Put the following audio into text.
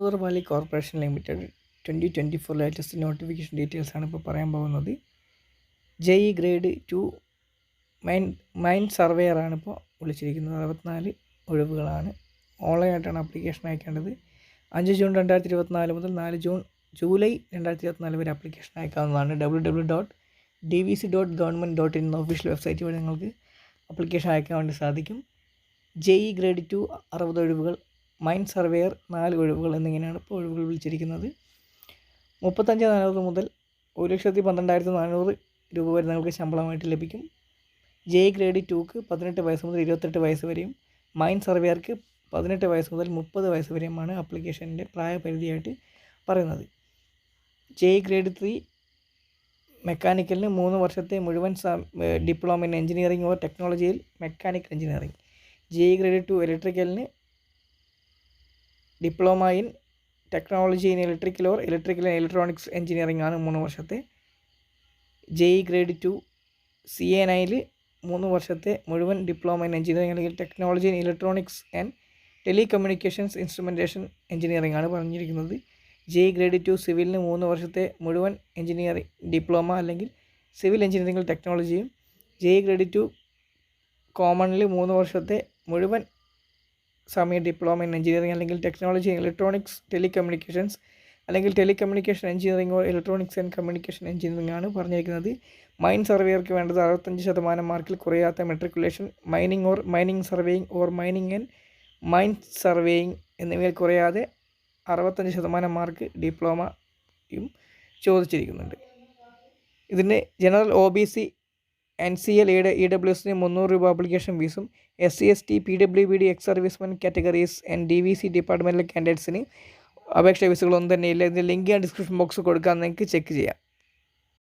Rural valley corporation limited 2024 latest notification ഡീറ്റെയിൽസാണ് ഇപ്പോൾ പറയാൻ പോകുന്നത്. JE ഗ്രേഡ് 2 മൈൻ സർവേയറാണ് ഇപ്പോൾ വിളിച്ചിരിക്കുന്നത്. 64 ഒഴിവുകളാണ്. ഓൺലൈനായിട്ടാണ് ആപ്ലിക്കേഷൻ അയക്കേണ്ടത്. 5 ജൂൺ 2024 മുതൽ 4 ജൂലൈ 2024 വരെ ആപ്ലിക്കേഷൻ അയക്കാവുന്നതാണ്. www.dvc.government.in എന്ന ഒഫീഷ്യൽ വെബ്സൈറ്റ് വഴി നിങ്ങൾക്ക് ആപ്ലിക്കേഷൻ അയക്കാൻ വേണ്ടി സാധിക്കും. JE ഗ്രേഡ് 2 60 ഒഴിവുകൾ, മൈൻ സർവേയർ 4 ഒഴിവുകൾ എന്നിങ്ങനെയാണ് ഇപ്പോൾ ഒഴിവുകൾ വിളിച്ചിരിക്കുന്നത്. 35,400 മുതൽ 1,12,400 രൂപ വരെ നിങ്ങൾക്ക് ശമ്പളമായിട്ട് ലഭിക്കും. JE ഗ്രേഡ് 2ക്ക് 18 വയസ്സ് മുതൽ 28 വയസ്സ് വരെയും, മൈൻ സർവേയർക്ക് 18 വയസ്സ് മുതൽ 30 വയസ്സ് വരെയുമാണ് ആപ്ലിക്കേഷൻ്റെ പ്രായപരിധിയായിട്ട് പറയുന്നത്. JE ഗ്രേഡ് 3 മെക്കാനിക്കലിന് 3 വർഷത്തെ മുഴുവൻ ഡിപ്ലോമ ഇൻ എഞ്ചിനീയറിംഗ് ഓർ ടെക്നോളജിയിൽ മെക്കാനിക്കൽ എഞ്ചിനീയറിംഗ്. JE ഗ്രേഡ് 2 ഇലക്ട്രിക്കലിന് diploma in technology in electrical or electrical and electronics engineering ആണ് 3 വർഷത്തെ. JE ഗ്രേഡ് 2 CA9 3 വർഷത്തെ മുഴുവൻ ഡിപ്ലോമ ഇൻ എഞ്ചിനീയറിംഗ് അല്ലെങ്കിൽ technology in electronics and telecommunications instrumentation engineering ആണ് പറഞ്ഞിരിക്കുന്നത്. JE grade 2 സിവിലിന് 3 വർഷത്തെ മുഴുവൻ എഞ്ചിനീയറിംഗ് ഡിപ്ലോമ അല്ലെങ്കിൽ സിവിൽ എഞ്ചിനീയറിംഗ് ടെക്നോളജിയും, JE ഗ്രേഡ് 2 കോമണിൽ 3 വർഷത്തെ മുഴുവൻ സമയ ഡിപ്ലോമ ഇൻ എഞ്ചിനീയറിംഗ് അല്ലെങ്കിൽ ടെക്നോളജി ഇലക്ട്രോണിക്സ് ടെലികമ്മ്യൂണിക്കേഷൻസ് അല്ലെങ്കിൽ telecommunication engineering or electronics and communication engineering ആണ് പറഞ്ഞിരിക്കുന്നത്. മൈൻ സർവേയർക്ക് വേണ്ടത് 65% മാർക്കിൽ കുറയാത്ത matriculation, mining or mining surveying or mining and mine surveying എന്നിവയിൽ കുറയാതെ 65% മാർക്ക് ഡിപ്ലോമയും ചോദിച്ചിരിക്കുന്നുണ്ട്. ഇതിന് ജനറൽ OBC NCL EWS 300 രൂപ ആപ്ലിക്കേഷൻ ഫീസും, SC ST PWBD ex servicemen categories and DVC departmental കാൻഡിഡേറ്റ്സിന് അപേക്ഷ ഫീസുകളൊന്നും തന്നെയില്ല. ഇതിൻ്റെ ലിങ്ക് ഞാൻ ഡിസ്ക്രിപ്ഷൻ ബോക്സ് കൊടുക്കാൻ നിങ്ങൾക്ക് ചെക്ക് ചെയ്യാം.